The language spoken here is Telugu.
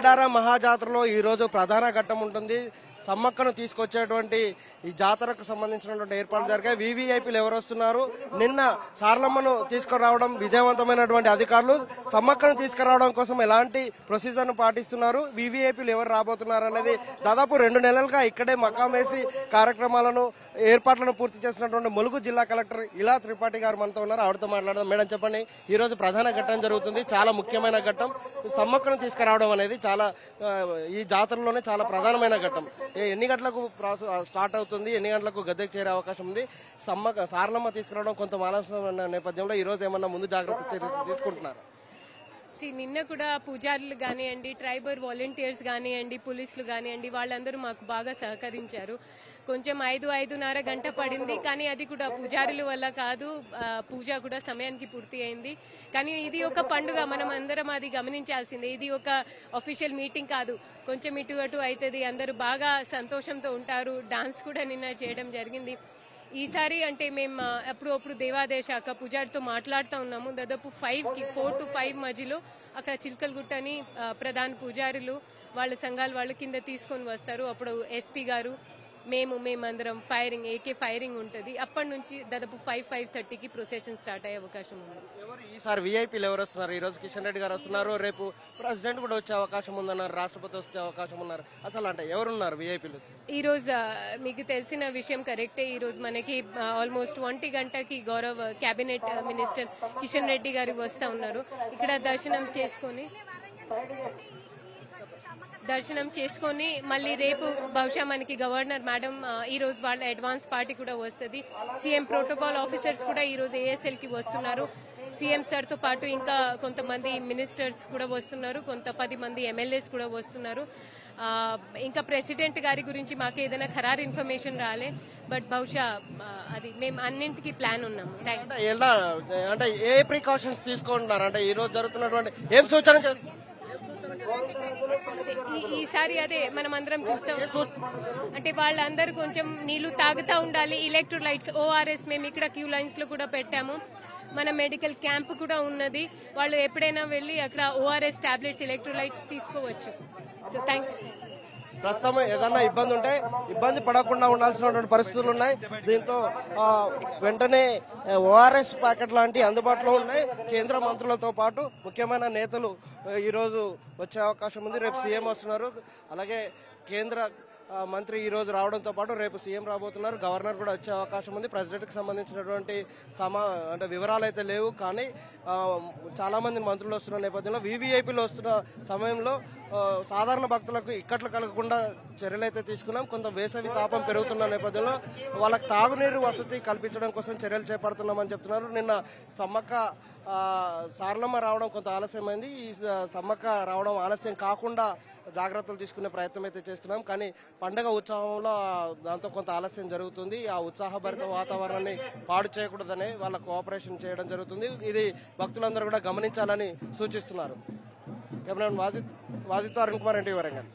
మేడారం మహాజాతరలో ఈ రోజు ప్రధాన ఘట్టం ఉంటుంది. సమ్మక్కను తీసుకొచ్చేటువంటి ఈ జాతరకు సంబంధించినటువంటి ఏర్పాట్లు జరిగాయి. వీవీఐపీలు ఎవరు వస్తున్నారు? నిన్న సారలమ్మను తీసుకురావడం విజయవంతమైనటువంటి అధికారులు సమ్మక్కను తీసుకురావడం కోసం ఎలాంటి ప్రొసీజర్ను పాటిస్తున్నారు, వీవీఐపీలు ఎవరు రాబోతున్నారు అనేది దాదాపు 2 నెలలుగా ఇక్కడే మకాం వేసి కార్యక్రమాలను ఏర్పాట్లను పూర్తి చేసినటువంటి ములుగు జిల్లా కలెక్టర్ ఇలా త్రిపాఠి గారు మనతో ఉన్నారు. ఆవిడతో మాట్లాడదాం. మేడం చెప్పండి, ఈ రోజు ప్రధాన ఘట్టం జరుగుతుంది, చాలా ముఖ్యమైన ఘట్టం. సమ్మక్కను తీసుకురావడం అనేది చాలా ఈ జాతరలోనే చాలా ప్రధానమైన ఘట్టం. ఎన్ని గంటలకు స్టార్ట్ అవుతుంది, ఎన్ని గంటలకు గద్దెకు చేరే అవకాశం ఉంది? సారలమ్మ తీసుకురావడం కొంత ఆలస్యమైన నేపథ్యంలో ఈ రోజు ఏమన్నా ముందు జాగ్రత్త తీసుకుంటున్నారు? నిన్న కూడా పూజారులు కానివ్వండి, ట్రైబల్ వాలంటీర్స్ కానివ్వండి, పోలీసులు కానివ్వండి, వాళ్ళందరూ మాకు బాగా సహకరించారు. కొంచెం 5-5:30 గంట పడింది, కానీ అది కూడా పూజారుల వల్ల కాదు, పూజ కూడా సమయానికి పూర్తి అయింది. కానీ ఇది ఒక పండుగ, మనం అందరం అది గమనించాల్సిందే. ఇది ఒక అఫీషియల్ మీటింగ్ కాదు, కొంచెం ఇటు అటు అవుతుంది, అందరూ బాగా సంతోషంతో ఉంటారు. డాన్స్ కూడా నిన్న చేయడం జరిగింది. ఈసారి అంటే మేము అప్పుడు దేవాదాయ శాఖ పూజారితో మాట్లాడుతూ ఉన్నాము. దాదాపు 4 to 5 మధ్యలో అక్కడ చిల్కలగుట్టని ప్రధాన పూజారులు వాళ్ళ సంఘాలు వాళ్ళ కింద తీసుకొని వస్తారు. అప్పుడు ఎస్పీ గారు మేమందరం ఫైరింగ్, ఏకే ఫైరింగ్ ఉంటుంది. అప్పటి నుంచి దాదాపు 5-5:30కి ప్రొసెషన్ స్టార్ట్ అయ్యే అవకాశం ఉంది. ఈసారి వీఐపీలు ఎవరు వస్తున్నారు? ఈ రోజు కిషన్ రెడ్డి గారు వస్తున్నారు, రేపు ప్రెసిడెంట్ కూడా వచ్చే అవకాశం ఉందన్నారు, రాష్ట్రపతి వచ్చే అవకాశం ఉన్నారు. అసలు అంటే ఎవరున్నారు వీఐపీలు? ఈ రోజు మీకు తెలిసిన విషయం కరెక్టే. ఈ రోజు మనకి ఆల్మోస్ట్ 1 గంటకి గౌరవ కేబినెట్ మినిస్టర్ కిషన్ రెడ్డి గారు వస్తా ఉన్నారు. ఇక్కడ దర్శనం చేసుకొని మళ్ళీ రేపు బహుశా మనకి గవర్నర్ మేడం ఈ రోజు వాళ్ళ అడ్వాన్స్ పార్టీ కూడా వస్తుంది. సీఎం ప్రోటోకాల్ ఆఫీసర్స్ కూడా ఈ రోజు ఏఎస్ఎల్ కి వస్తున్నారు. సీఎం సార్ తో పాటు ఇంకా కొంతమంది మినిస్టర్స్ కూడా వస్తున్నారు, 10 మంది ఎమ్మెల్యేస్ కూడా వస్తున్నారు. ఇంకా ప్రెసిడెంట్ గారి గురించి మాకు ఏదైనా ఖరారు ఇన్ఫర్మేషన్ రాలే, బట్ బహుశా అది మేము అన్నింటికి ప్లాన్ ఉన్నాము. అంటే ఏ ప్రికాషన్స్ తీసుకుంటున్నారు? అంటే ఈ రోజు జరుగుతున్నటువంటి ఏం సూచన చేస్తారు? ఈసారి అదే మనం అందరం చూస్తాం. అంటే వాళ్ళందరూ కొంచెం నీళ్లు తాగుతూ ఉండాలి. ఎలక్ట్రోలైట్స్, ఓఆర్ఎస్ మేము ఇక్కడ క్యూ లైన్స్ లో కూడా పెట్టాము. మన మెడికల్ క్యాంప్ కూడా ఉన్నది, వాళ్ళు ఎప్పుడైనా వెళ్లి అక్కడ ఓఆర్ఎస్ టాబ్లెట్స్, ఎలక్ట్రోలైట్స్ తీసుకోవచ్చు. So thank you. ప్రస్తుతం ఏదన్నా ఇబ్బంది ఉంటే ఇబ్బంది పడకుండా ఉండాల్సినటువంటి పరిస్థితులు ఉన్నాయి. దీంతో వెంటనే ఓఆర్ఎస్ ప్యాకెట్ లాంటివి అందుబాటులో ఉన్నాయి. కేంద్ర మంత్రులతో పాటు ముఖ్యమైన నేతలు ఈరోజు వచ్చే అవకాశం ఉంది. రేపు సీఎం వస్తున్నారు, అలాగే కేంద్ర మంత్రి ఈ రోజు రావడంతో పాటు రేపు సీఎం రాబోతున్నారు, గవర్నర్ కూడా వచ్చే అవకాశం ఉంది. ప్రెసిడెంట్ కి సంబంధించినటువంటి అంటే వివరాలు అయితే లేవు, కానీ చాలా మంది మంత్రులు వస్తున్న నేపథ్యంలో వీవీఐపీలు వస్తున్న సమయంలో సాధారణ భక్తులకు ఇక్కట్లు కలగకుండా చర్యలు అయితే తీసుకున్నాం. కొంత వేసవి తాపం పెరుగుతున్న నేపథ్యంలో వాళ్ళకి తాగునీరు వసతి కల్పించడం కోసం చర్యలు చేపడుతున్నామని చెప్తున్నారు. నిన్న సమ్మక్క సారలమ్మ రావడం కొంత ఆలస్యమైంది. ఈ సమ్మక్క రావడం ఆలస్యం కాకుండా జాగ్రత్తలు తీసుకునే ప్రయత్నం అయితే చేస్తున్నాం, కానీ పండగ ఉత్సవంలో దాంతో కొంత ఆలస్యం జరుగుతుంది. ఆ ఉత్సాహభరిత వాతావరణాన్ని పాడు చేయకూడదని వాళ్ళ కోఆపరేషన్ చేయడం జరుగుతుంది. ఇది భక్తులందరూ కూడా గమనించాలని సూచిస్తున్నారు. Cameraman Wajid Arun Kumar, NTV Warangal.